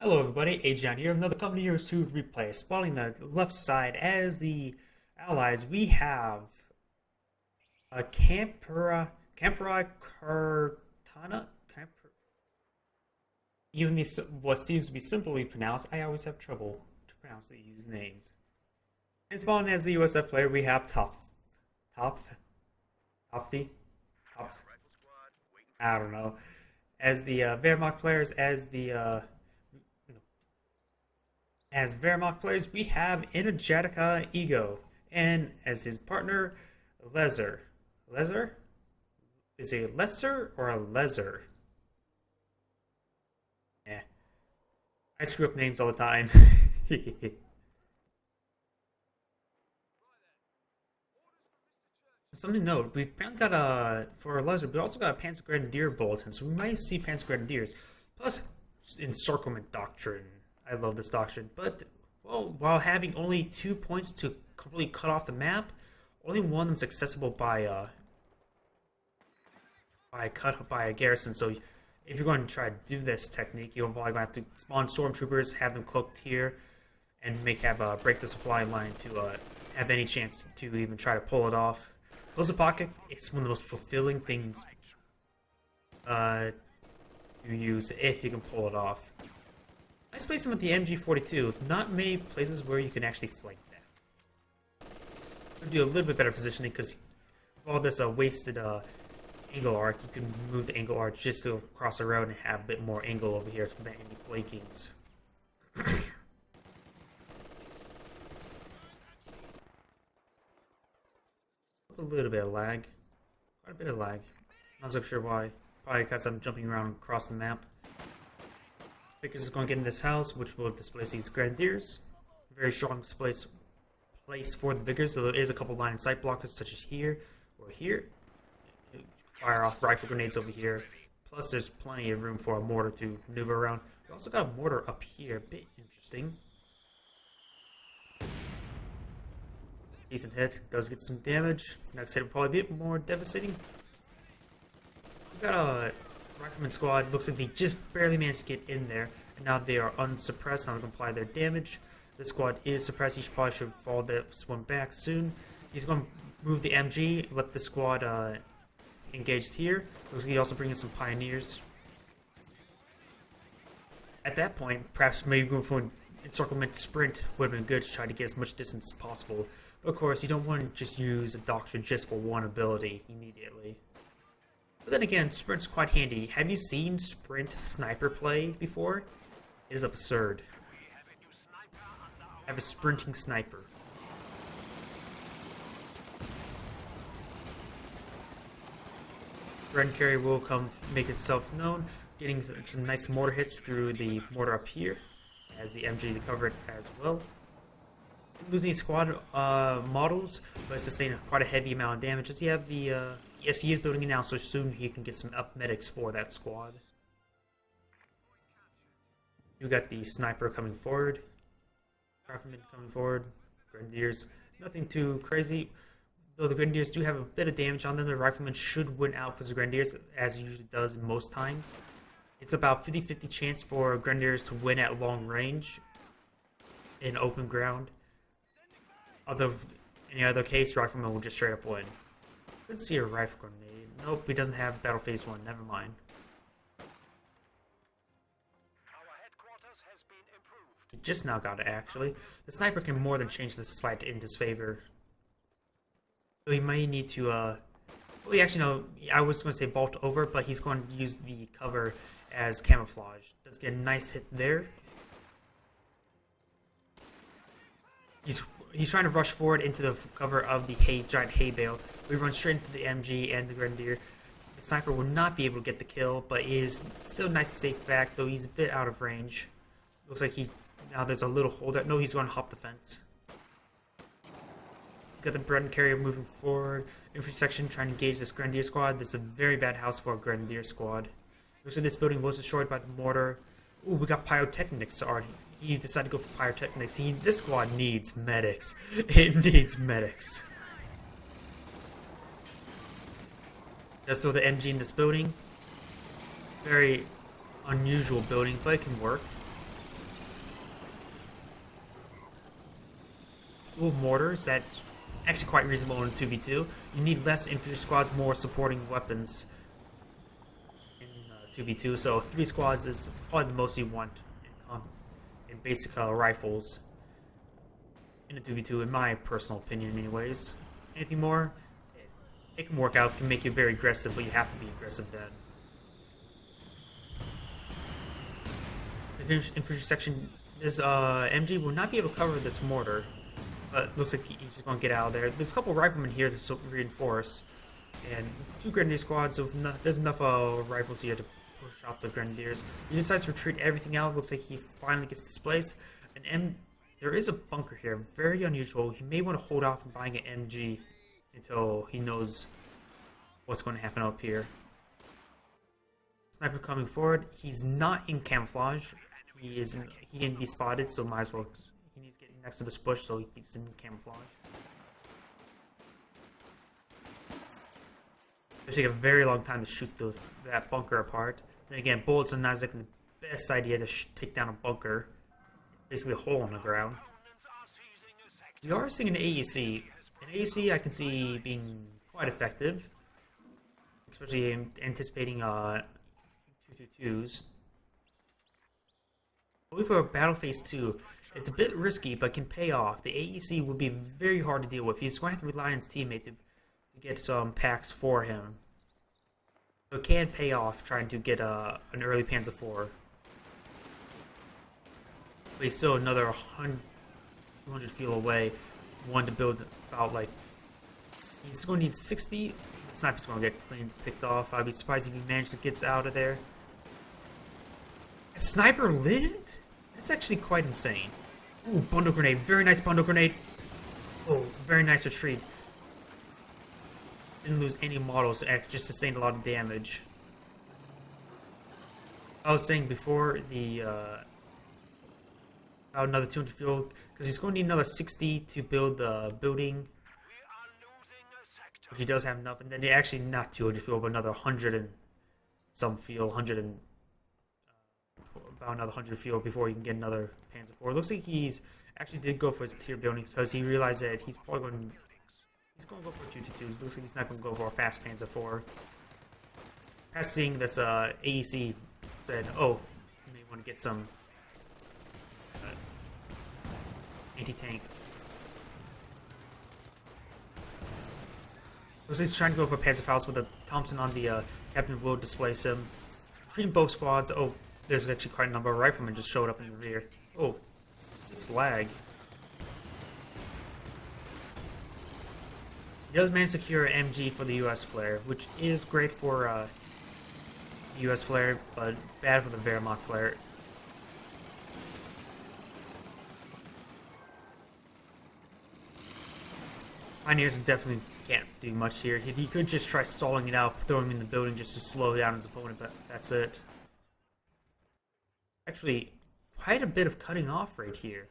Hello everybody, Agion here, another company here to replay. Spawning the left side as the allies, we have a Campari Cortana? Even what seems to be simply pronounced, I always have trouble to pronounce these names. And spawning as the USF player, we have Topf, I don't know. As the Wehrmacht players, as Wehrmacht players, we have Energica Ego, and as his partner, Lezer. Lezer? Is it a lesser or a lezer? Eh. I screw up names all the time. Something to note, we apparently got for a Lezer, we also got a Panzer Grenadier bulletin, so we might see Panzer Grenadiers. Plus, encirclement doctrine. I love this doctrine, but well, while having only 2 points to completely cut off the map, only one of them's accessible by a garrison. So if you're going to try to do this technique, you're probably going to have to spawn stormtroopers, have them cloaked here, and break the supply line to have any chance to even try to pull it off. Close the pocket. It's one of the most fulfilling things you use if you can pull it off. Nice placement with the MG42. Not many places where you can actually flank that. Do a little bit better positioning because of all this wasted angle arc, you can move the angle arc just to cross the road and have a bit more angle over here to prevent any flankings. A little bit of lag. Quite a bit of lag. Not so sure why. Probably because I'm jumping around across the map. Vickers is going to get in this house, which will displace these Grenadiers. Very strong place for the Vickers, so there is a couple line of sight blockers, such as here or here. Fire off rifle grenades over here. Plus, there's plenty of room for a mortar to maneuver around. We also got a mortar up here, a bit interesting. Decent hit, does get some damage. Next hit will probably be a bit more devastating. We got a Rifleman squad. Looks like they just barely managed to get in there, and now they are unsuppressed. Now they can apply their damage. This squad is suppressed. He probably should fall this one back soon. He's going to move the MG, let the squad engaged here. Looks like he also bring in some pioneers. At that point, perhaps maybe going for an encirclement sprint would have been good to try to get as much distance as possible. But of course, you don't want to just use a doctrine just for one ability immediately. But then again, sprint's quite handy. Have you seen sprint sniper play before? It is absurd. I have a sprinting sniper. Red carrier will come make itself known, getting some nice mortar hits through the mortar up here, as the MG to cover it as well. Losing squad models, but sustaining quite a heavy amount of damage. As you have the yes, he is building it now, so soon he can get some up medics for that squad. You got the sniper coming forward, Rifleman coming forward, Grenadiers. Nothing too crazy. Though the Grenadiers do have a bit of damage on them, the Rifleman should win out for the Grenadiers, as it usually does most times. It's about 50-50 chance for Grenadiers to win at long range in open ground. Any other case, Rifleman will just straight up win. Let's see a rifle grenade. Nope, he doesn't have Battle Phase 1. Never mind. He just now got it, actually. The sniper can more than change this fight in his favor. So he might need to, well, actually, no, I was going to say vault over, but he's going to use the cover as camouflage. Does get a nice hit there. He's trying to rush forward into the cover of the giant hay bale. We run straight into the MG and the Grenadier. The sniper will not be able to get the kill, but is still nice and safe back, though he's a bit out of range. Looks like now there's a little holdup. No, he's going to hop the fence. Got the bread carrier moving forward. Infantry section trying to engage this Grenadier squad. This is a very bad house for a Grenadier squad. Looks like this building was destroyed by the mortar. Ooh, we got pyrotechnics already. He decided to go for pyrotechnics. This squad needs medics. It needs medics. Just throw the MG in this building. Very unusual building, but it can work. dual mortars, that's actually quite reasonable in 2v2. You need less infantry squads, more supporting weapons in 2v2. So 3 squads is probably the most you want in basic rifles in a 2v2, in my personal opinion anyways. Anything more, it can work out, can make you very aggressive, but you have to be aggressive then. The infantry section, this MG will not be able to cover this mortar, but looks like he's just going to get out of there. There's a couple riflemen here to reinforce, and 2 grenadier squads, so there's enough rifles here to push out the grenadiers. He decides to retreat everything out. Looks like he finally gets displaced. There is a bunker here, very unusual. He may want to hold off on buying an MG until he knows what's going to happen up here. Sniper coming forward. He's not in camouflage. He can be spotted, so might as well. He needs to get next to this bush, so he's in camouflage. It'll take a very long time to shoot that bunker apart. Then again, bullets are not exactly the best idea to take down a bunker. It's basically a hole in the ground. We are seeing an AEC. An AEC I can see being quite effective, especially anticipating 222s. But for Battle Phase 2, it's a bit risky, but can pay off. The AEC would be very hard to deal with. He's going to have to rely on his teammate to get some packs for him. So it can pay off trying to get an early Panzer IV. But he's still another 200 fuel away. One to build about, like, he's going to need 60. The sniper's going to get picked off. I'd be surprised if he manages to get out of there. That sniper lived? That's actually quite insane. Ooh, bundle grenade. Very nice bundle grenade. Oh, very nice retreat. Didn't lose any models, just sustained a lot of damage. I was saying before, another 200 fuel, because he's going to need another 60 to build the building, which he does have enough, and then actually not 200 fuel, but another 100 and some fuel, about another 100 fuel before he can get another Panzer IV. Looks like he's actually did go for his tier building because he realized that he's probably going to go for 222s. Looks like he's not going to go for a fast Panzer IV. After seeing this, AEC said, "Oh, you may want to get some anti-tank." Looks like he's trying to go for Panzer Faust with a Thompson on the Captain will displace him. Treating both squads. Oh, there's actually quite a number of riflemen just showed up in the rear. Oh, this lag. He does manage to secure an MG for the US player, which is great for the US player, but bad for the Wehrmacht player. Pioneers definitely can't do much here. He could just try stalling it out, throw him in the building just to slow down his opponent, but that's it. Actually, quite a bit of cutting off right here.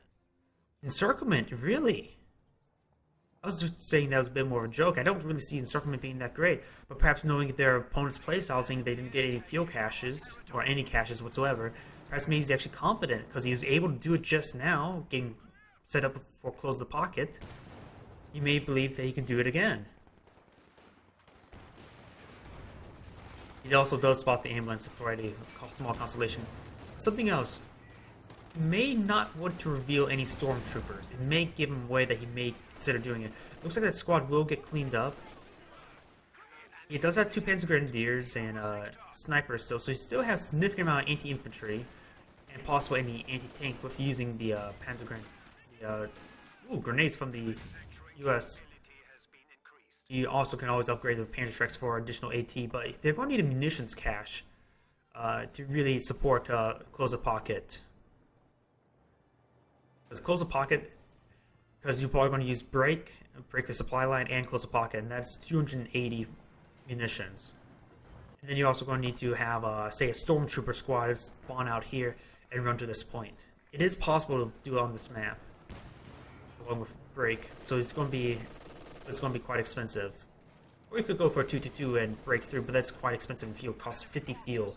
Encirclement, really? I was just saying that was a bit more of a joke. I don't really see encirclement being that great, but perhaps knowing their opponent's playstyle, saying they didn't get any fuel caches, or any caches whatsoever, perhaps maybe he's actually confident, because he was able to do it just now, getting set up for Close the Pocket. He may believe that he can do it again. He also does spot the ambulance for a small constellation. Something else. He may not want to reveal any stormtroopers. It may give him away that he may consider doing it. Looks like that squad will get cleaned up. He does have 2 Panzer Grenadiers and snipers still, so he still has a significant amount of anti-infantry and possibly any anti-tank with using the grenades from the US. You also can always upgrade the Panzerschrecks for additional AT, but they're going to need a munitions cache to really support Close the Pocket. Because Close the Pocket, because you're probably going to use break the supply line, and Close the Pocket, and that's 280 munitions. And then you're also going to need to have, say, a Stormtrooper squad spawn out here and run to this point. It is possible to do it on this map, along with break, so it's going to be quite expensive. Or you could go for a 222 and break through, but that's quite expensive in fuel. It costs 50 fuel.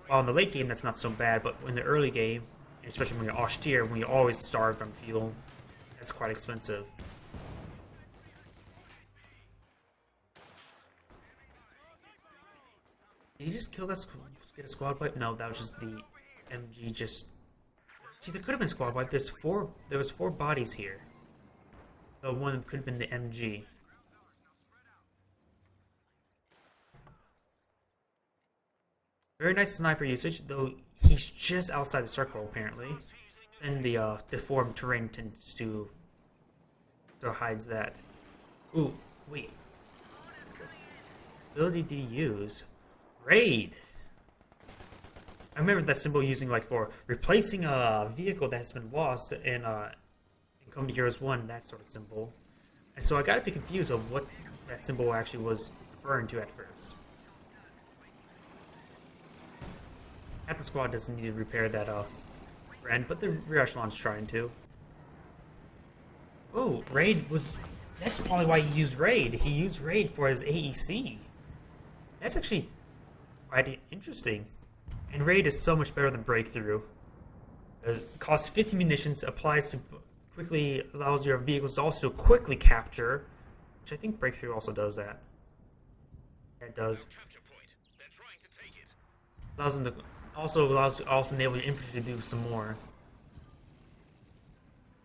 While in the late game, that's not so bad, but in the early game, especially when you're Ostheer, when you're always starved on fuel, That's quite expensive. Did he just kill that get a squad wipe? No, that was just the MG just... See, there could have been squad wipe. There was 4 bodies here. The one could have been the MG. Very nice sniper usage, though he's just outside the circle, apparently. And the deformed terrain tends to hides that. Ooh, wait. What ability did he use? Raid! I remember that symbol using like for replacing a vehicle that has been lost in Come to Heroes 1, that sort of symbol. And so I got a bit confused of what that symbol actually was referring to at first. Captain Squad doesn't need to repair that brand, but the rear echelon's trying to. Oh, Raid was... That's probably why he used Raid. He used Raid for his AEC. That's actually quite interesting. And Raid is so much better than Breakthrough. Because it costs 50 munitions, applies to quickly, allows your vehicles also to quickly capture, which I think Breakthrough also does that. Yeah, it does. Allows them to also enable your infantry to do some more.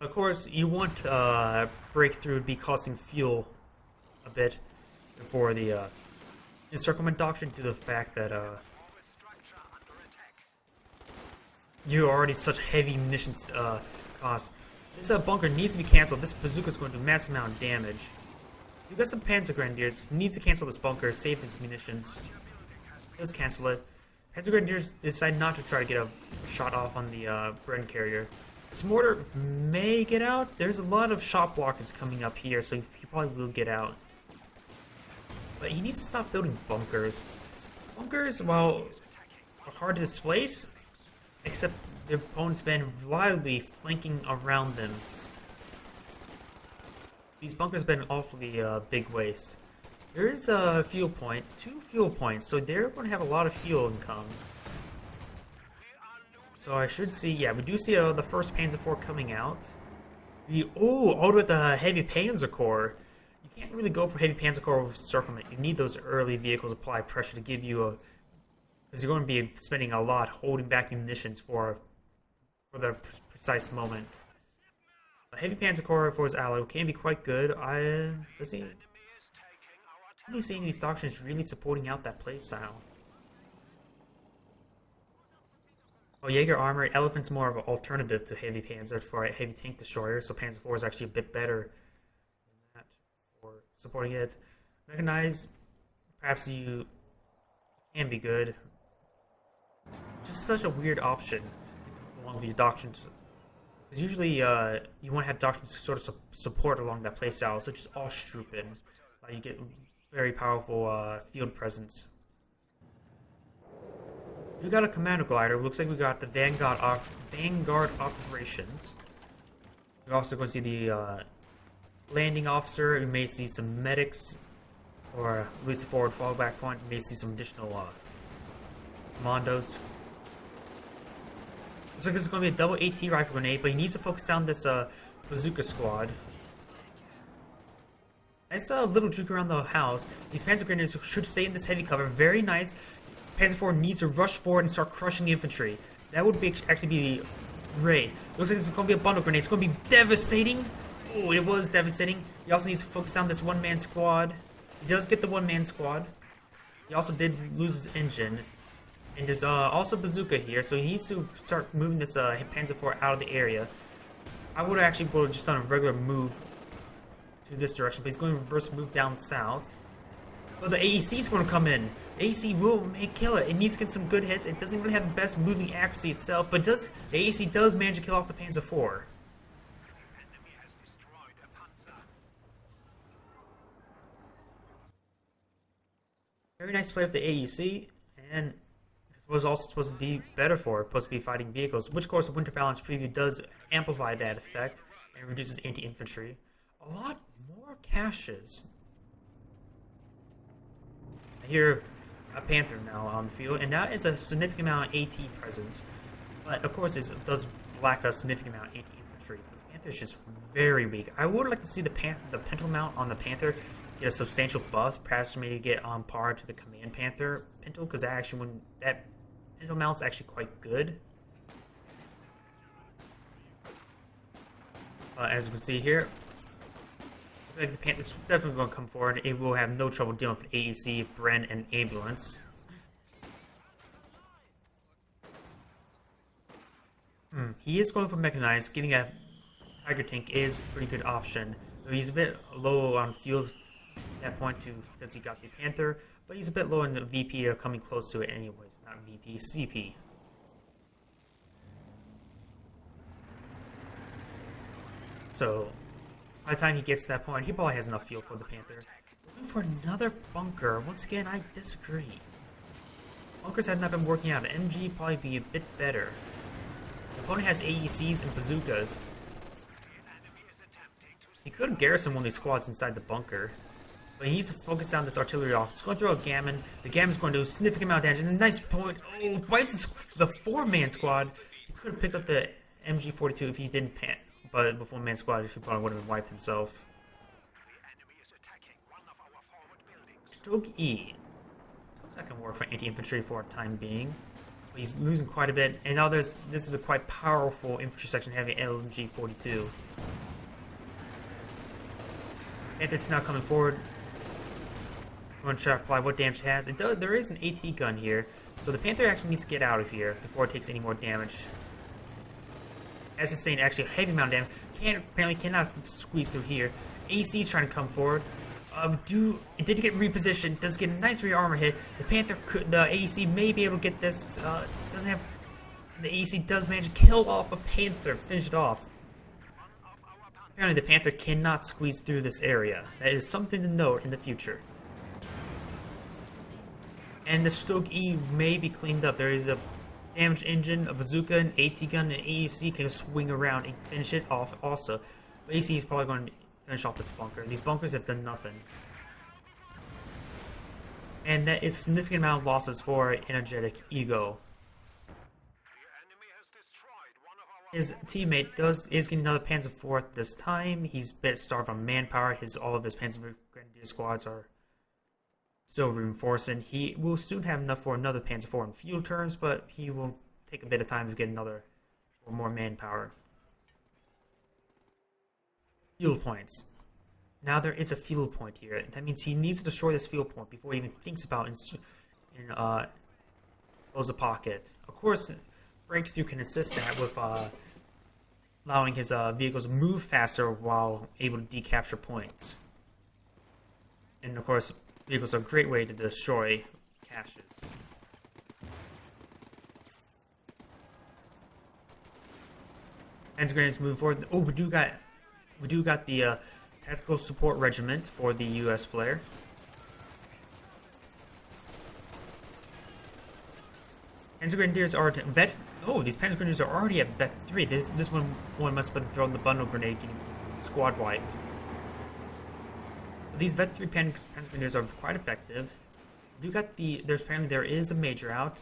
Of course, you want Breakthrough to be costing fuel a bit for the encirclement doctrine, due to the fact that you're already such heavy munitions cost. This bunker needs to be cancelled. This bazooka is going to do a massive amount of damage. You got some Panzer Grenadiers. Needs to cancel this bunker, save its munitions. Just cancel it. Panzer Grenadiers decide not to try to get a shot off on the Bren carrier. This mortar may get out. There's a lot of shot blockers coming up here, so he probably will get out. But he needs to stop building bunkers. Bunkers, well, are hard to displace, except their opponents been reliably flanking around them. These bunkers have been awfully big waste. There is a fuel point, 2 fuel points, so they're going to have a lot of fuel income. So I should see, yeah, we do see the first Panzer IV coming out. Oh, with the heavy Panzer Corps. You can't really go for heavy Panzer Corps with circlement. You need those early vehicles apply pressure to give you a... Because you're going to be spending a lot holding back munitions for the precise moment. A heavy Panzer Corps for his ally can be quite good. Does he... I'm only seeing these doctrines really supporting out that playstyle. Oh, Jaeger armor, Elephant's more of an alternative to heavy Panzer for a heavy tank destroyer, so Panzer IV is actually a bit better than that for supporting it. Mechanized, perhaps you can be good. Just such a weird option along with your doctrines. Because usually you want to have doctrines to sort of support along that playstyle, such as Ostheer. You get very powerful field presence. We got a commando glider. Looks like we got the Vanguard operations. We're also going to see the landing officer. We may see some medics, or at least a forward fallback point. We may see some additional commandos. Looks like this is going to be a double AT rifle grenade, but he needs to focus on this bazooka squad. Nice little juke around the house. These Panzer Grenadiers should stay in this heavy cover. Very nice. Panzer IV needs to rush forward and start crushing infantry. That would be actually be great. Looks like this is going to be a bundle grenade. It's going to be devastating. Oh, it was devastating. He also needs to focus on this one-man squad. He does get the one-man squad. He also did lose his engine. And there's also bazooka here, so he needs to start moving this Panzer IV out of the area. I would have actually just done a regular move to this direction, but he's going to reverse move down south. But the AEC is going to come in. The AEC will kill it. It needs to get some good hits. It doesn't really have the best moving accuracy itself, but the AEC does manage to kill off the Panzer IV. Very nice play with the AEC, and it was also supposed to be better for it, supposed to be fighting vehicles, which of course the Winter Balance preview does amplify that effect and reduces anti-infantry. A lot more caches. I hear a Panther now on the field, and that is a significant amount of AT presence. But of course, it does lack a significant amount of anti-infantry infantry because the Panther is just very weak. I would like to see the Pintle mount on the Panther get a substantial buff, perhaps maybe get on par to the Command Panther Pintle, because that Pintle mount's actually quite good. As we can see here, like the Panther's definitely going to come forward. It will have no trouble dealing with AEC, Bren, and Ambulance. He is going for mechanized. Getting a Tiger tank is a pretty good option. He's a bit low on fuel at that point too, because he got the Panther, but he's a bit low in the VP, or coming close to it anyways. Not VP, CP. So by the time he gets to that point, he probably has enough fuel for the Panther. Looking for another bunker. Once again, I disagree. Bunkers have not been working out. MG probably be a bit better. The opponent has AECs and bazookas. He could garrison one of these squads inside the bunker, but he needs to focus on this artillery off. He's going to throw a Gammon. The Gammon's going to do a significant amount of damage. And a nice point. Oh, wipes the 4-man squad. He could have picked up the MG42 if he didn't pan. But before man squad, he probably would have wiped himself. Stoke E. I suppose that can work for anti-infantry for a time being. But he's losing quite a bit. And now this is a quite powerful infantry section having LMG42. It's now coming forward. I'm going to try to apply what damage it has. There is an AT gun here, so the Panther actually needs to get out of here before it takes any more damage. Has sustained actually a heavy amount of damage. Apparently cannot squeeze through here. AC is trying to come forward. It did get repositioned. Does get a nice rear armor hit. The Panther the AEC may be able to get this. Doesn't have. The AEC does manage to kill off a Panther, finish it off. Apparently the Panther cannot squeeze through this area. That is something to note in the future. And the Stoke E may be cleaned up. There is a damaged engine, a bazooka, an AT gun, and an AEC can swing around and finish it off also. But AEC is probably going to finish off this bunker. These bunkers have done nothing. And that is a significant amount of losses for Energetic Ego. His teammate is getting another Panzer IV this time. He's a bit starved on manpower. All of his Panzer Grenadier squads are still reinforcing. He will soon have enough for another Panzer IV in fuel terms, but he will take a bit of time to get another for more manpower. Fuel points. Now there is a fuel point here. That means he needs to destroy this fuel point before he even thinks about close a pocket. Of course, Breakthrough can assist that with allowing his vehicles to move faster while able to decapture points. And of course, vehicles are a great way to destroy caches. Panzer Grenadiers moving forward. Oh, we do got the Tactical Support Regiment for the US player. Panzer Grenadiers are vet. Oh, these Panzer Grenadiers are already at vet 3. This one must have been throwing the bundle grenade, getting squad wipe. These vet 3 Panzer Grenadiers are quite effective. You got apparently there is a major out.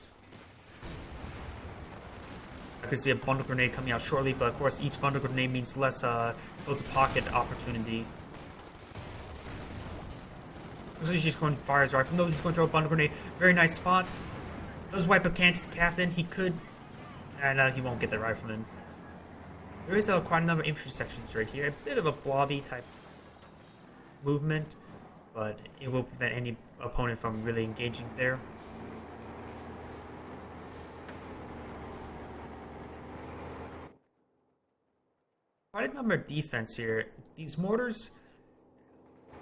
I could see a bundle grenade coming out shortly, but of course each bundle grenade means less close pocket opportunity. So he's just going to fire his rifle. No, he's going to throw a bundle grenade. Very nice spot. Those wipe up captain. He could. No, he won't get the rifleman. There is quite a number of infantry sections right here. A bit of a blobby type movement, but it will prevent any opponent from really engaging there. Quite a number of defense here. These mortars,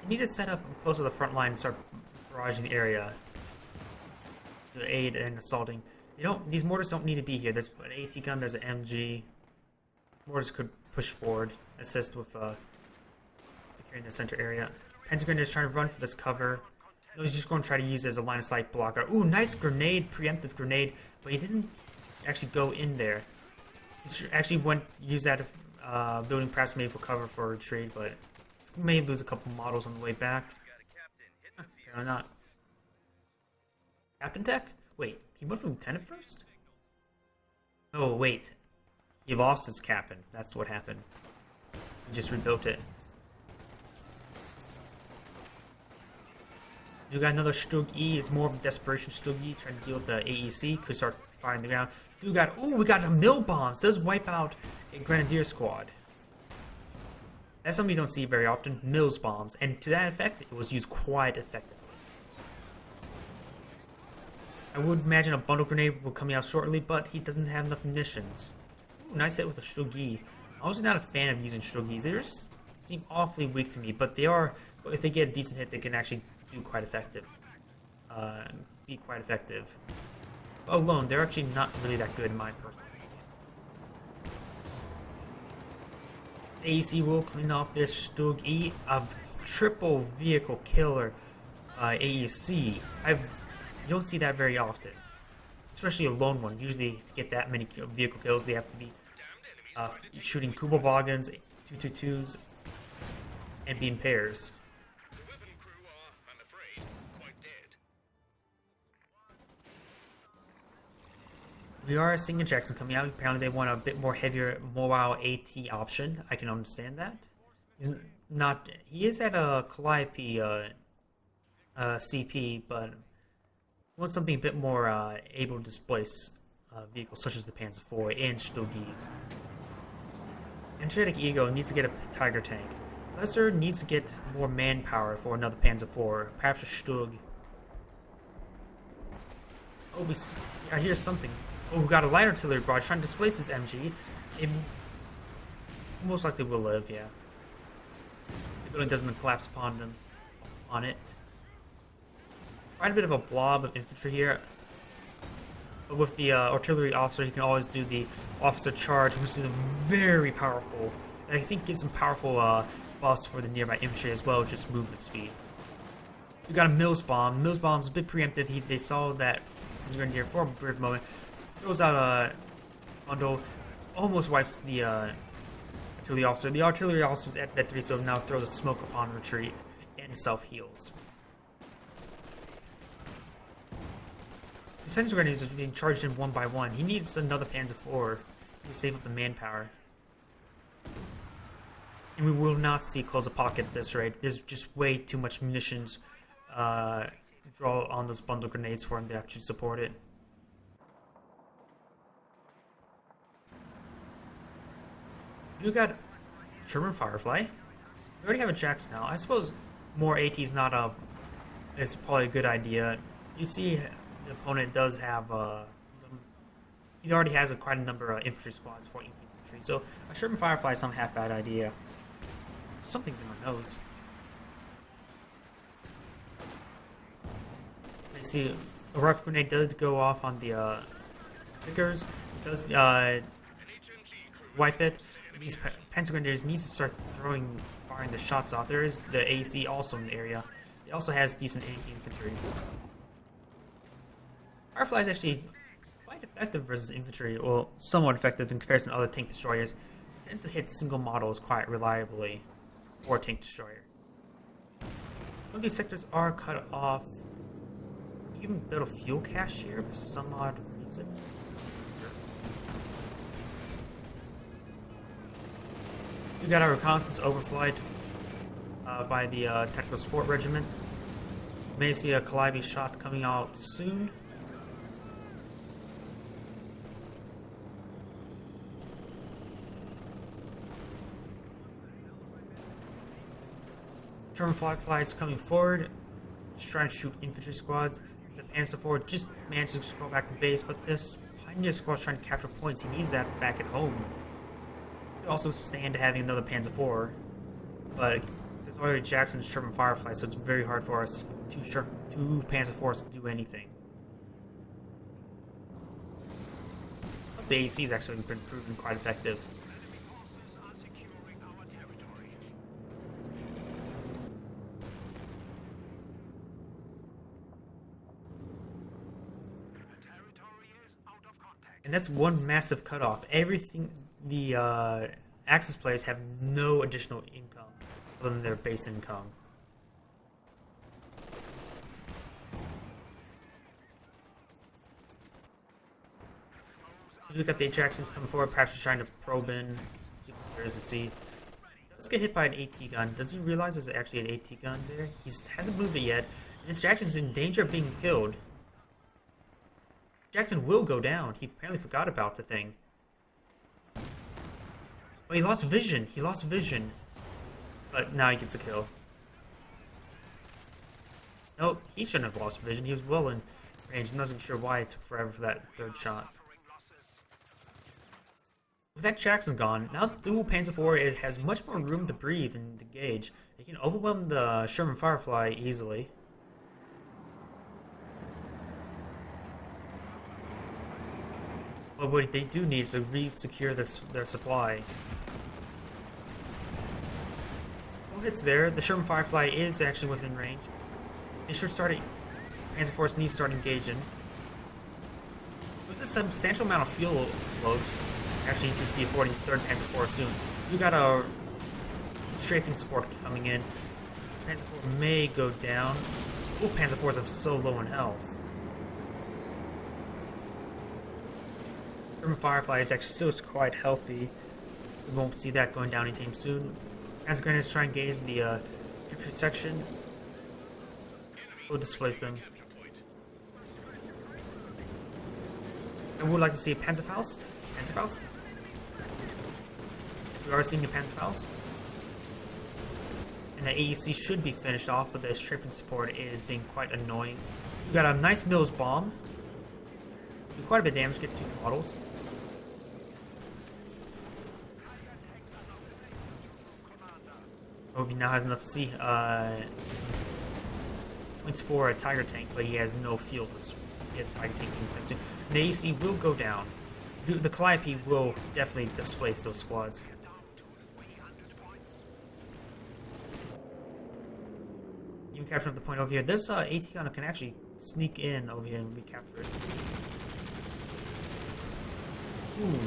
you need to set up close to the front line and start barraging the area to aid in assaulting. These mortars don't need to be here. There's an AT gun, there's an MG. Mortars could push forward, assist with securing the center area. Panzer Grenadier is trying to run for this cover. No, he's just going to try to use it as a line of sight blocker. Ooh, nice grenade, preemptive grenade, but he didn't actually go in there. He actually use that building perhaps maybe for cover for retreat, but he may lose a couple models on the way back. Apparently not. Captain Tech? Wait, he went for Lieutenant first? Oh, wait. He lost his cabin. That's what happened. He just rebuilt it. You got another Stug E. It's more of a desperation Stug E trying to deal with the AEC. Could start firing the ground. We got a mill bombs. Does wipe out a grenadier squad. That's something you don't see very often. Mills bombs, and to that effect, it was used quite effectively. I would imagine a bundle grenade will come out shortly, but he doesn't have enough munitions. Ooh, nice hit with a Stug E. I'm also not a fan of using Stug Es. They just seem awfully weak to me, but they are. If they get a decent hit, they can actually do quite effective. Be quite effective. Alone, they're actually not really that good in my personal opinion. AEC will clean off this Stug E, a triple vehicle killer AEC. You don't see that very often, especially a lone one. Usually, to get that many vehicle kills, they have to be shooting Kubelwagens, 222s, and be in pairs. We are seeing a Jackson coming out. Apparently they want a bit more heavier mobile AT option. I can understand that. He is at a Calliope CP, but wants something a bit more able to displace vehicles such as the Panzer IV and Stug Es. Energetic Ego needs to get a Tiger tank. Lesser needs to get more manpower for another Panzer IV, perhaps a Stug. Oh, I hear something. Oh, we got a light artillery barrage trying to displace this MG. It most likely will live, yeah. The building doesn't collapse upon them, on it. Quite a bit of a blob of infantry here. But with the artillery officer, he can always do the officer charge, which is very powerful. And I think gives some powerful buffs for the nearby infantry as well, just movement speed. We got a Mills bomb. Mills bomb's a bit preemptive. They saw that he was going to near for a brief moment. Throws out a bundle, almost wipes the artillery officer. The artillery officer was at bed 3, so now throws a smoke upon retreat and self-heals. His Panzer grenades are being charged in one by one. He needs another Panzer IV to save up the manpower. And we will not see close a pocket at this rate. There's just way too much munitions draw on those bundle grenades for him to actually support it. You got Sherman Firefly. We already have a Jax now. I suppose more AT is is probably a good idea. You see, the opponent does have he already has quite a number of infantry squads for infantry, so a Sherman Firefly is not a half bad idea. Something's in my nose. I see a rifle grenade does go off on the pickers. It does wipe it. These Panzer Grenadiers needs to start firing the shots off. There is the AC also in the area. It also has decent anti-infantry. Firefly is actually quite effective versus infantry, well, somewhat effective in comparison to other tank destroyers. It tends to hit single models quite reliably for a tank destroyer. Some of these sectors are cut off. You even build a fuel cache here for some odd reason. We got our reconnaissance overflight by the Technical Support Regiment. May see a Calliope shot coming out soon. German Firefly is coming forward, just trying to shoot infantry squads. The Panzer IV just managed to scroll back to base, but this Pioneer squad is trying to capture points. He needs that back at home. Also stand to having another Panzer IV, but there's already Jackson's Sherman Firefly, so it's very hard for us two Panzer IVs to do anything. Plus, the AC has actually been proven quite effective. And that's one massive cutoff. Everything, the Axis players have no additional income other than their base income. We got the Jacksons coming forward. Perhaps he's trying to probe in. See what there is to see. Does get hit by an AT gun. Does he realize there's actually an AT gun there? He hasn't moved it yet. And this Jackson's in danger of being killed. Jackson will go down. He apparently forgot about the thing. Oh, he lost vision. He lost vision. But now he gets a kill. Nope, he shouldn't have lost vision. He was well in range. I'm not even sure why it took forever for that third shot. With that Jackson gone, now the dual Panzer IV it has much more room to breathe and engage. It can overwhelm the Sherman Firefly easily. But what they do need is to re-secure their supply. No hits there. The Sherman Firefly is actually within range. They should start. Panzer Force needs to start engaging. With a substantial amount of fuel load. Actually, you could be affording 3rd Panzer Force soon. You got a strafing support coming in. This Panzer Force may go down. Both Panzer Force are so low in health. German Firefly is actually still quite healthy. We won't see that going down anytime soon. Panzer Grenadiers try and engage the infantry section. We'll displace them. I would like to see a Panzerfaust. Panzerfaust? We are seeing the Panzerfaust. And the AEC should be finished off, but the strafing support is being quite annoying. We got a nice Mills bomb. Do quite a bit of damage, get 2 models. Hope he now has enough to see. Points for a Tiger tank, but he has no fuel to get a Tiger tank anytime soon. The AEC will go down. The Calliope will definitely displace those squads. Even capturing the point over here. This AT gun can actually sneak in over here and recapture it. Ooh,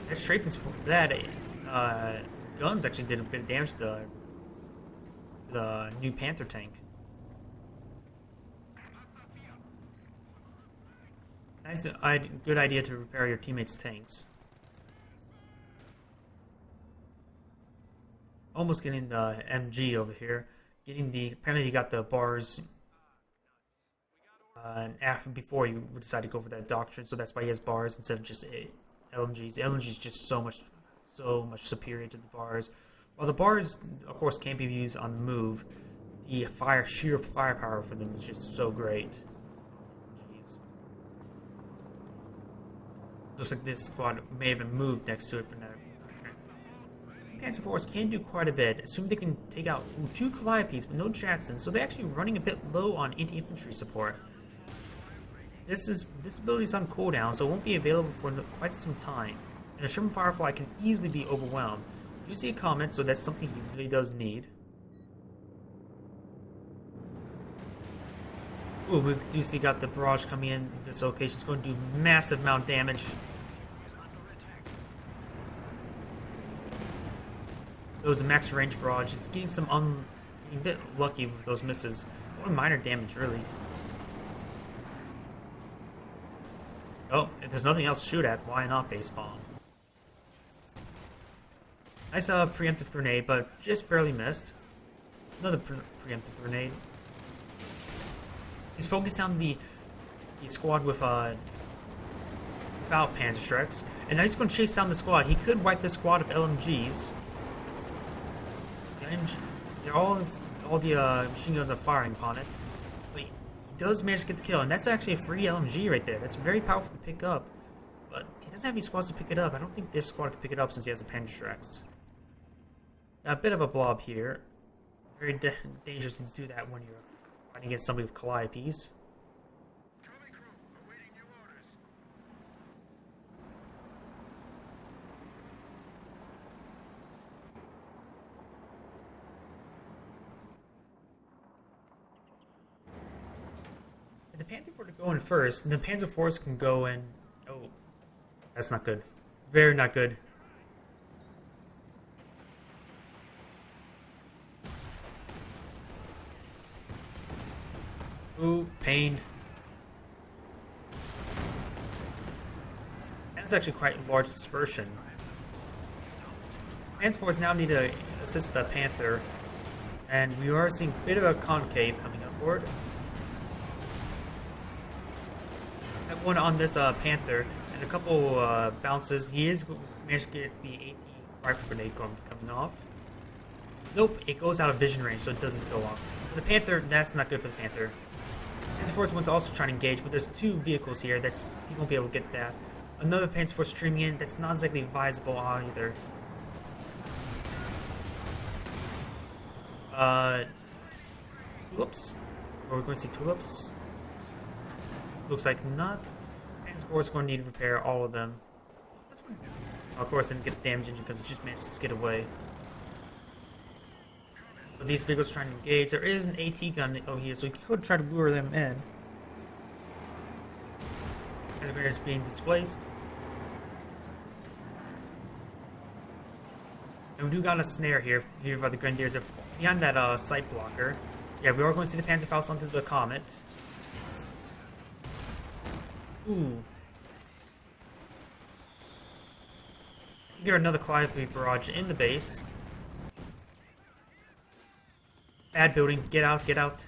that strafing support. That guns actually did a bit of damage to the new Panther tank. Nice, good idea to repair your teammates' tanks. Almost getting the MG over here. Getting the apparently you got the bars. After before you decide to go for that doctrine, so that's why he has bars instead of just LMGs. The LMG is just so much superior to the bars. While the bars, of course, can't be used on the move, the sheer firepower for them is just so great. Looks like this squad may have been moved next to it, but no. Panzer Force can do quite a bit. Assume they can take out 2 Calliopes, but no Jacksons, so they're actually running a bit low on anti-infantry support. This ability is on cooldown, so it won't be available for quite some time. And the Sherman Firefly can easily be overwhelmed. You see a comment, so that's something he really does need. Ooh, we do see got the barrage coming in. This location is going to do massive amount of damage. Those max range barrage. It's getting some a bit lucky with those misses. Only minor damage, really. Oh, if there's nothing else to shoot at, why not base bomb? Nice preemptive grenade, but just barely missed. Another preemptive grenade. He's focused on the squad with without Panzerschrecks, and now he's going to chase down the squad. He could wipe the squad of LMGs. All the machine guns are firing upon it, but he does manage to get the kill, and that's actually a free LMG right there. That's very powerful to pick up, but he doesn't have any squads to pick it up. I don't think this squad can pick it up since he has the Panzerschrecks. A bit of a blob here. Very dangerous to do that when you're fighting against somebody with Calliopes. If the Panther were to go in first, the Panzer Force can go in. Oh, that's not good. Very not good. Ooh, pain. That's actually quite a large dispersion. Panzer Force now need to assist the Panther, and we are seeing a bit of a concave coming upward. That one on this Panther, and a couple bounces. He is managed to get the AT rifle grenade coming off. Nope, it goes out of vision range, so it doesn't go off. For the Panther, that's not good for the Panther. Panzer Force one's also trying to engage, but there's two vehicles here that's he won't be able to get that. Another Panzer Force streaming in that's not exactly advisable either. Tulips? Are we going to see tulips? Looks like not. Panzer Force going to need to repair all of them. Of course, didn't get the damage engine because it just managed to skid away. But these vehicles are trying to engage. There is an AT gun over here, so we could try to lure them in. As we're just being displaced. And we do got a snare here by the Grenadiers. Behind that sight blocker. Yeah, we are going to see the Panzerfaust onto the Comet. Ooh. Get another Calliope barrage in the base. Bad building. Get out, get out.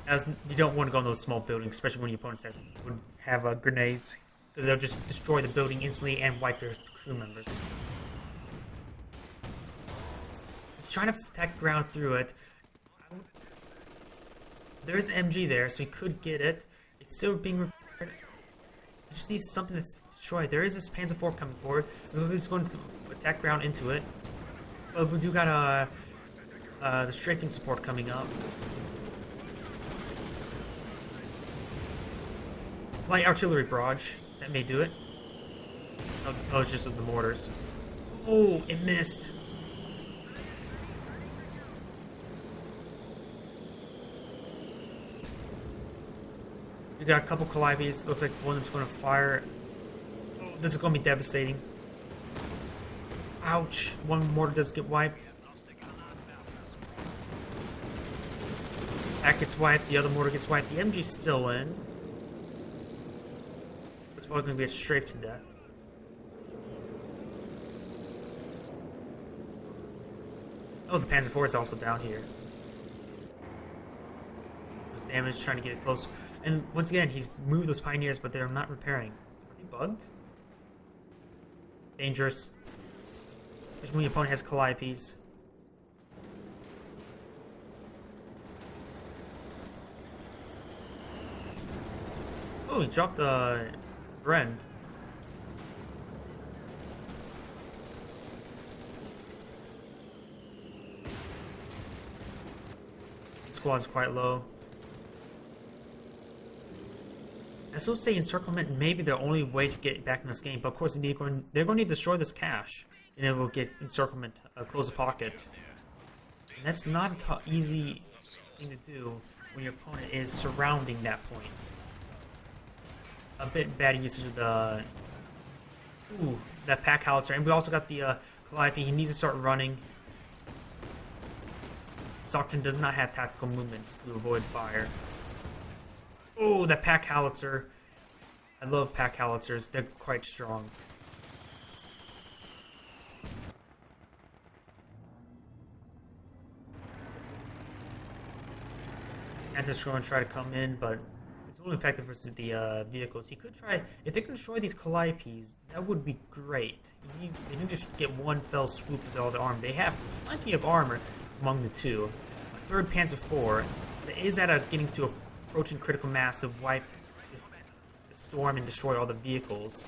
As you don't want to go in those small buildings, especially when your opponents would have grenades. Because they'll just destroy the building instantly and wipe their crew members. He's trying to attack ground through it. There is an MG there, so we could get it. It's still being repaired. It just needs something to destroy. There is this Panzer IV coming forward. We're just going to attack ground into it. But we do got the strafing support coming up. Light artillery barrage. That may do it. Oh, it's just the mortars. Oh, it missed. We got a couple Calibes. Looks like one of them's going to fire. Oh, this is going to be devastating. Ouch. One mortar does get wiped. That gets wiped. The other mortar gets wiped. The MG's still in. It's probably going to be a strafe to death. Oh, the Panzer IV is also down here. There's damage trying to get it close. And once again, he's moved those Pioneers, but they're not repairing. Are they bugged? Dangerous. Especially when your opponent has Calliopes. Oh, he dropped the Bren. The squad's quite low. I still say encirclement may be the only way to get back in this game, but of course they're going to need to destroy this cache, and then we'll get encirclement, close the pocket. And that's not an easy thing to do when your opponent is surrounding that point. A bit bad usage of the that pack howitzer, and we also got the Calliope. He needs to start running. This doctrine does not have tactical movement to avoid fire. Oh, that pack howitzer. I love pack howitzers. They're quite strong. And just going to try to come in, but it's only effective versus the vehicles. He could try, if they can destroy these Calliopes, that would be great. They can just get one fell swoop with all the armor. They have plenty of armor among the two. A third Panzer IV that is getting to approaching critical mass to wipe the storm and destroy all the vehicles.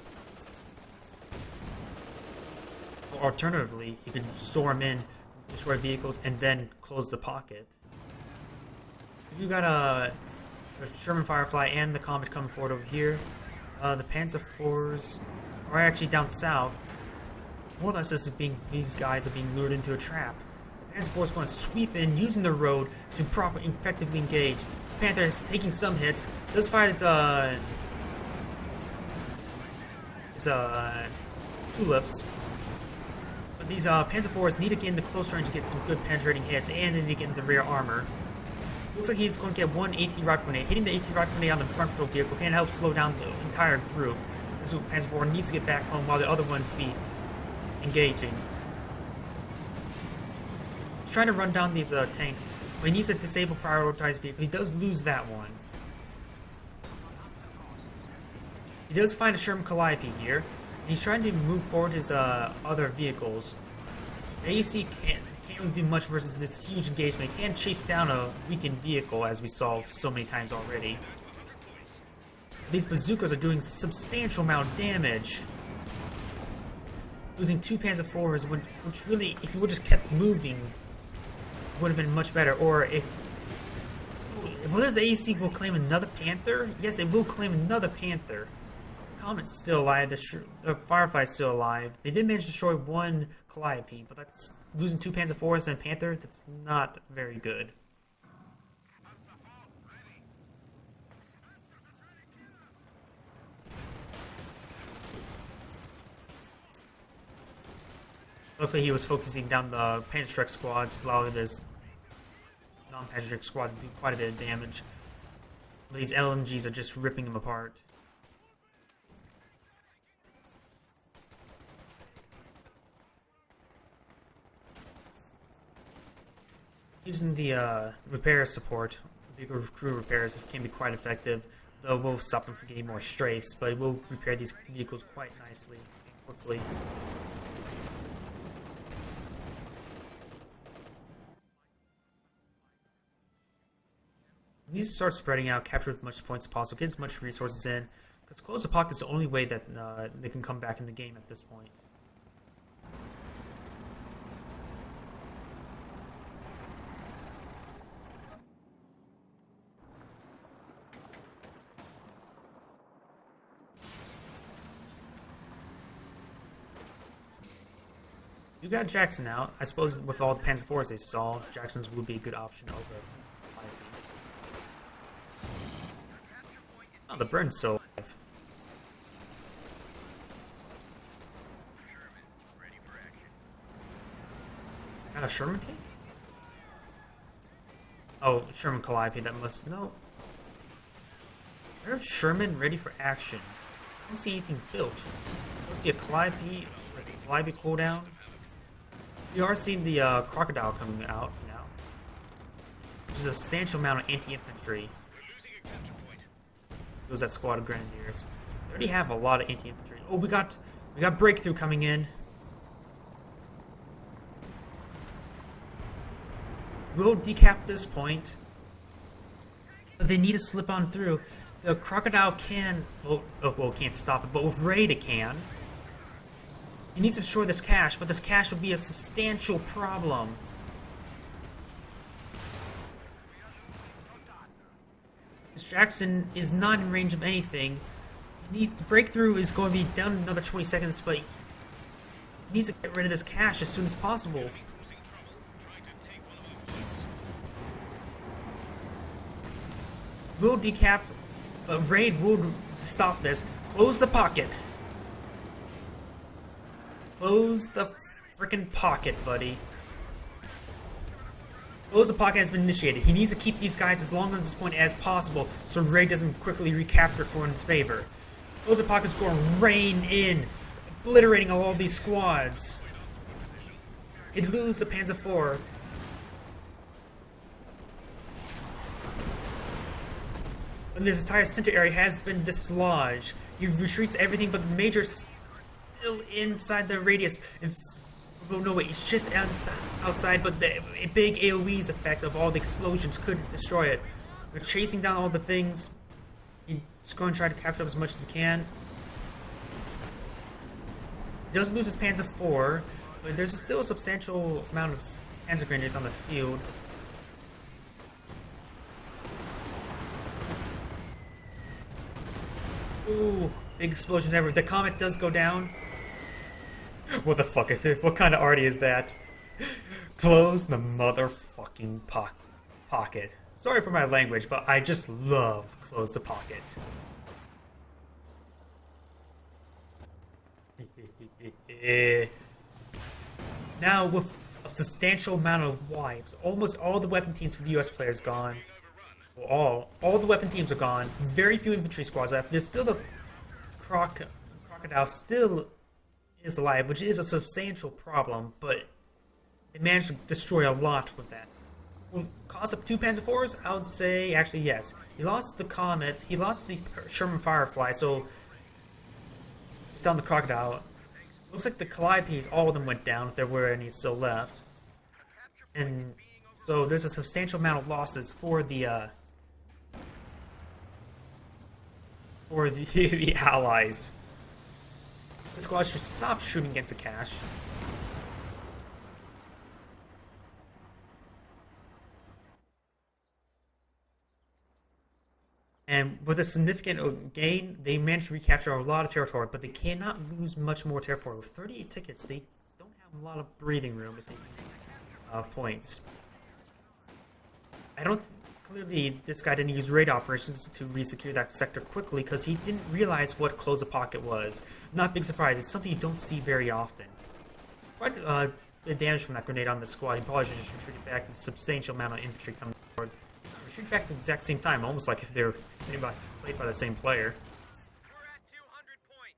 Or alternatively, he could storm in, destroy vehicles, and then close the pocket. You got a Sherman Firefly and the Comet coming forward over here. The Panzer IVs are actually down south. More or less, these guys are being lured into a trap. The Panzer IV is going to sweep in, using the road to effectively engage. Panther is taking some hits. Does fire its tulips. But these Panzer IVs need to get in the close range to get some good penetrating hits, and they need to get in the rear armor. Looks like he's going to get one AT rifle grenade. Hitting the AT rifle grenade on the front row vehicle can help slow down the entire group. This Panzer IV needs to get back home while the other ones be engaging. He's trying to run down these tanks, but he needs to disable prioritized vehicle. He does lose that one. He does find a Sherman Calliope here, and he's trying to move forward his other vehicles. The AC can't really do much versus this huge engagement. He can't chase down a weakened vehicle, as we saw so many times already. These bazookas are doing substantial amount of damage. Losing 2 Panzer IVs, which really, if you would just kept moving, would have been much better. Or if... Will this AC will claim another Panther? Yes, it will claim another Panther. The Comet's still alive, the Firefly's still alive. They did manage to destroy one Calliope, but that's losing 2 Panzer IVs and Panther, that's not very good. Luckily, he was focusing down the Panzerstrike squads, allowing this non-Panzerstrike squad to do quite a bit of damage. These LMGs are just ripping them apart. Using the repair support, vehicle crew repairs can be quite effective, though it will stop them from getting more strafes, but it will repair these vehicles quite nicely and quickly. He needs to start spreading out, capture as much points as possible, get as much resources in, because close the pocket is the only way that they can come back in the game at this point. You got Jackson out. I suppose with all the Panzer IVs they saw, Jackson's would be a good option over. Oh, the Burn's still alive. Got a Sherman tank? Oh, Sherman Calliope, that must... No. Where's Sherman ready for action? I don't see anything built. I don't see a Calliope, like a Calliope cooldown. We are seeing the Crocodile coming out now, which is a substantial amount of anti-infantry. Goes that squad of Grenadiers. They already have a lot of anti-infantry. Oh, we got Breakthrough coming in. We'll decap this point, but they need to slip on through. The Crocodile can, well, can't stop it, but with Raid it can. He needs to destroy this cache, but this cache will be a substantial problem. This Jackson is not in range of anything. He needs the Breakthrough is going to be down in another 20 seconds, but he needs to get rid of this cache as soon as possible. We'll decap, Raid will stop this. Close the pocket. Close the frickin' pocket, buddy. Close the pocket has been initiated. He needs to keep these guys as long as this point as possible so Ray doesn't quickly recapture it for in his favor. Close the pocket's going to rain in, obliterating all these squads. It loses the Panzer IV. And this entire center area has been dislodged. He retreats everything but the major still inside the radius. Oh no, wait, it's just outside, but the big AoE's effect of all the explosions could destroy it. They're chasing down all the things. He's going to try to capture up as much as he can. He does lose his Panzer IV, but there's still a substantial amount of Panzer Grenadiers on the field. Ooh, big explosions everywhere. The Comet does go down. What the fuck is it? What kind of arty is that? Close the motherfucking pocket. Sorry for my language, but I just love close the pocket. Now, with a substantial amount of wipes, almost all the weapon teams for the US players gone, All the weapon teams are gone. Very few infantry squads left. There's still the crocodile still is alive, which is a substantial problem, but they managed to destroy a lot with that. Will cost up 2 Panzer IVs? I would say, actually, yes. He lost the Comet, he lost the Sherman Firefly, so he's down the Crocodile. Looks like the Calliopes, all of them went down if there were any still left. And so there's a substantial amount of losses for the the Allies. The squad should stop shooting against the cache. And with a significant gain, they managed to recapture a lot of territory, but they cannot lose much more territory. With 38 tickets, they don't have a lot of breathing room if they use points. Clearly, this guy didn't use raid operations to re-secure that sector quickly because he didn't realize what close the pocket was. Not a big surprise, it's something you don't see very often. Quite bit of damage from that grenade on the squad. He probably should just retreat back. There's a substantial amount of infantry coming forward. Retreat back at the exact same time, almost like if they were played by the same player. We're at 200 points.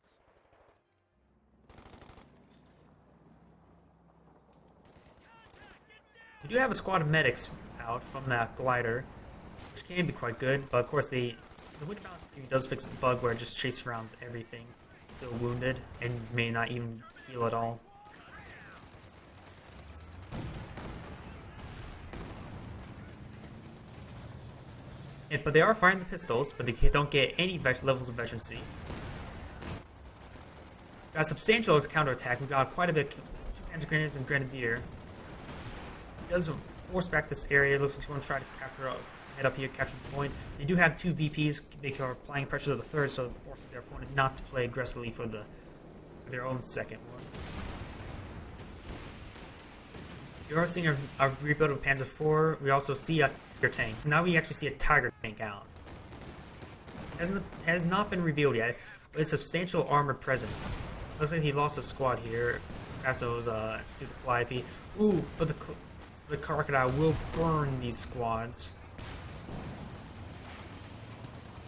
We do have a squad of medics out from that glider, which can be quite good, but of course the wind balance does fix the bug where it just chases around everything. It's still wounded and may not even heal at all. But they are firing the pistols, but they don't get any levels of veterancy. Got a substantial counterattack. We got quite a bit. 2 Panzer Grenadiers and Grenadier. He does force back this area. It looks like he's going to try to head up here, capture the point. They do have 2 VPs. They are applying pressure to the third, so it forces their opponent not to play aggressively for their own second one. We are seeing a rebuild of Panzer IV. We also see a tank. Now we actually see a Tiger tank out. Has not been revealed yet, but it's substantial armored presence. Looks like he lost a squad here. Perhaps it was due to the Calliope. Ooh, but the Crocodile will burn these squads.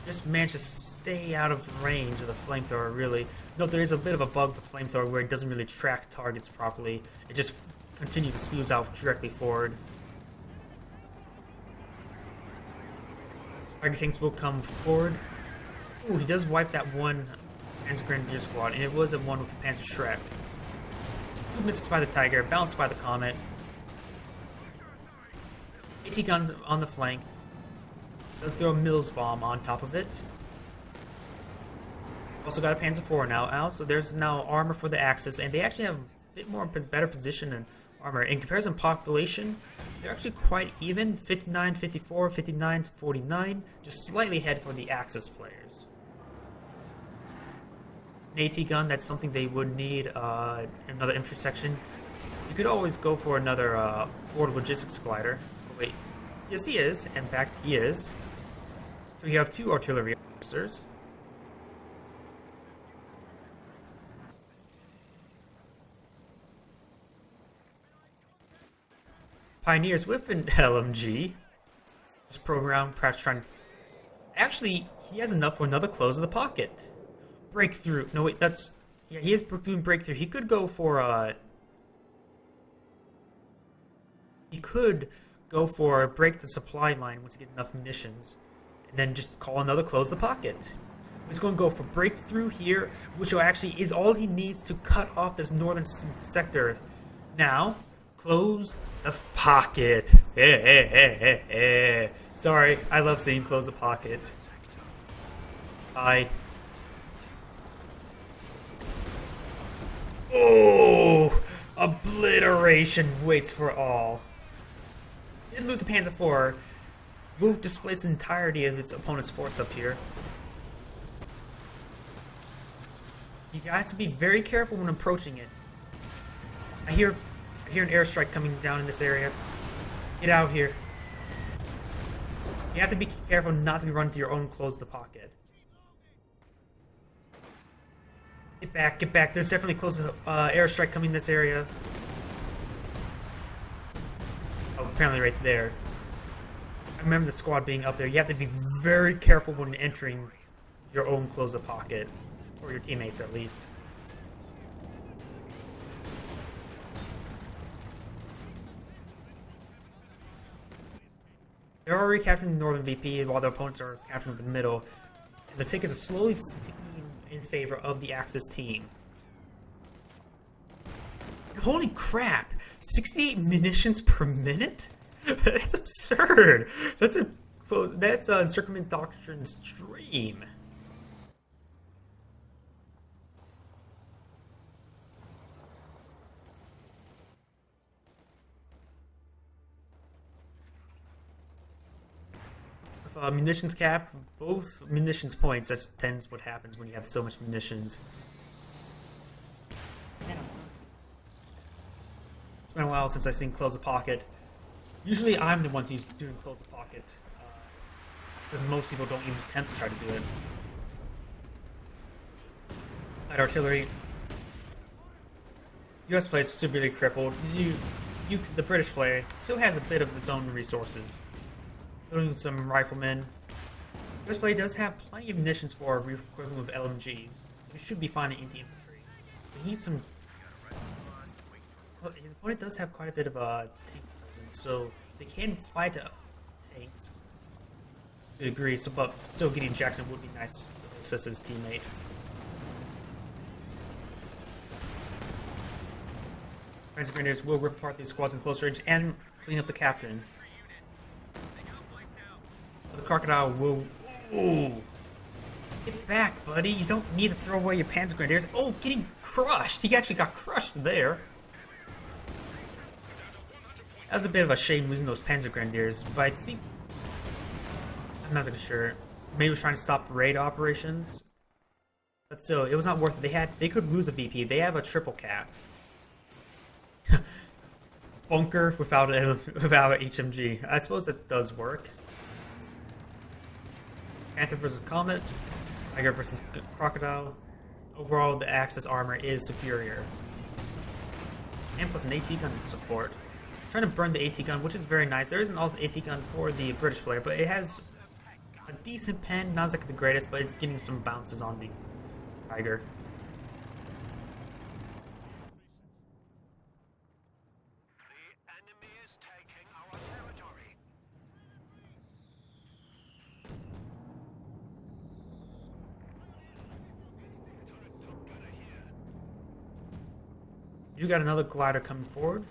Just managed to stay out of range of the flamethrower, really. Note there is a bit of a bug with the flamethrower where it doesn't really track targets properly. It just continues to spews out directly forward. Tiger tanks will come forward. Ooh, he does wipe that one Panzer Grenadier squad, and it was a one with a Panzer Shrek. 2 misses by the Tiger, bounced by the Comet. AT guns on the flank. Does throw a Mills bomb on top of it. Also got a Panzer IV now out, so there's now armor for the Axis, and they actually have a bit more better position and armor. In comparison population, they're actually quite even. 59, 54, 59, 49, just slightly ahead for the Axis players. An AT gun, that's something they would need another infantry section. You could always go for another forward logistics glider. Oh, wait, yes he is. In fact, he is. So you have 2 artillery officers. Pioneers with an LMG. Just probe around, perhaps trying. Actually, he has enough for another close of the pocket. Breakthrough. No, wait, that's. Yeah, he is doing breakthrough. He could go for he could go for break the supply line once he gets enough munitions, and then just call another close the pocket. He's going to go for breakthrough here, which actually is all he needs to cut off this northern sector. Now, close the pocket. Sorry, I love seeing close the pocket. Oh, obliteration waits for all. He did lose a Panzer IV. Will displace the entirety of his opponent's force up here. You guys have to be very careful when approaching it. I hear an airstrike coming down in this area. Get out of here. You have to be careful not to run to your own close of the pocket. Get back, get back. There's definitely close airstrike coming in this area. Oh, apparently right there. remember the squad being up there, you have to be very careful when entering your own close-up pocket, or your teammates at least. They're already capturing the northern VP while their opponents are capturing the middle. And the tickets are slowly taking in favor of the Axis team. And holy crap! 68 munitions per minute? That's absurd! That's a Encirclement Doctrine's dream. Munitions cap, both munitions points, that tends what happens when you have so much munitions. It's been a while since I've seen Close the Pocket. Usually I'm the one who's doing Close the Pocket, because most people don't even attempt to try to do it. Light artillery. US player is severely crippled. The British player still has a bit of his own resources. Including some riflemen. This play does have plenty of munitions for equivalent of LMGs, so he should be fine in anti-infantry. But he needs some. Well, his opponent does have quite a bit of a tank presence, so they can fight tanks to a degree. So, but still, getting Jackson would be nice to assist his teammate. Friends and Grenadiers will rip apart these squads in close range and clean up the captain. The Crocodile will... Ooh! Get back, buddy. You don't need to throw away your Panzer Grenadiers. Oh, getting crushed! He actually got crushed there. That was a bit of a shame losing those Panzer Grenadiers, but I think... I'm not so sure. Maybe he was trying to stop raid operations. But still, it was not worth it. They could lose a VP. They have a triple cap. Bunker without an HMG. I suppose that does work. Panther versus Comet, Tiger versus Crocodile. Overall, the Axis armor is superior. And plus an AT gun to support. I'm trying to burn the AT gun, which is very nice. There isn't also an AT gun for the British player, but it has a decent pen. Not like the greatest, but it's getting some bounces on the Tiger. You got another glider coming forward.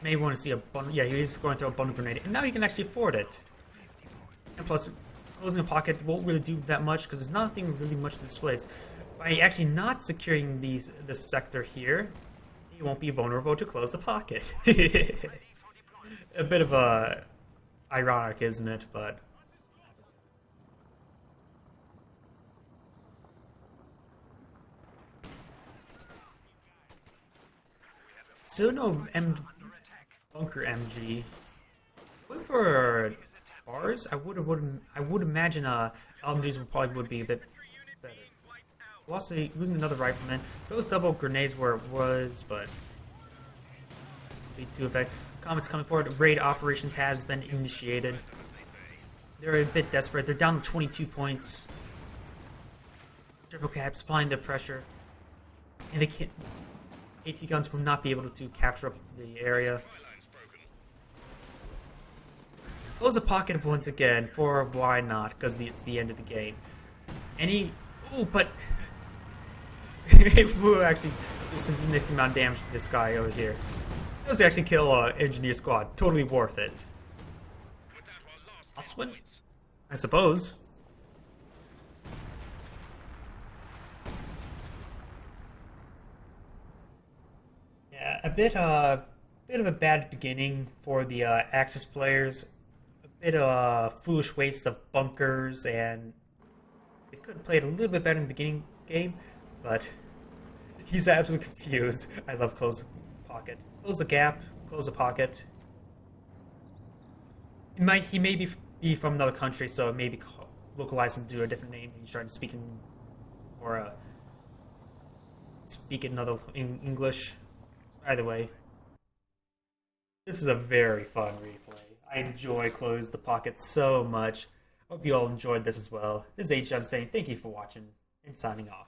May want to see a bundle. Yeah, he's going to a bundle grenade, and now he can actually afford it. And plus, closing a pocket won't really do that much because there's nothing really much to displace. By actually not securing this sector here, he won't be vulnerable to close the pocket. A bit of a ironic, isn't it? But. Still no bunker MG. Wait for bars. I would imagine LMGs would be a bit better. Also losing another rifleman. Those double grenades were but be too effective. Comet's coming forward. Raid operations has been initiated. They're a bit desperate. They're down to 22 points. Triple cap supplying the pressure, and they can't. AT guns will not be able to capture up the area. Close the pocket once again, for why not? Because it's the end of the game. Ooh, but it will actually do some significant amount of damage to this guy over here. It does actually kill an engineer squad. Totally worth it. I'll swim, I suppose. A bit of a bad beginning for the Axis players. A bit of a foolish waste of bunkers, and they could have played a little bit better in the beginning game, but he's absolutely confused. I love close the pocket. Close the gap, close the pocket. He may be from another country, so it may be localized and do a different name. He's trying to speak in, or speak another in English. By the way, this is a very fun replay. I enjoy Close the Pocket so much. Hope you all enjoyed this as well. This is Agion saying thank you for watching and signing off.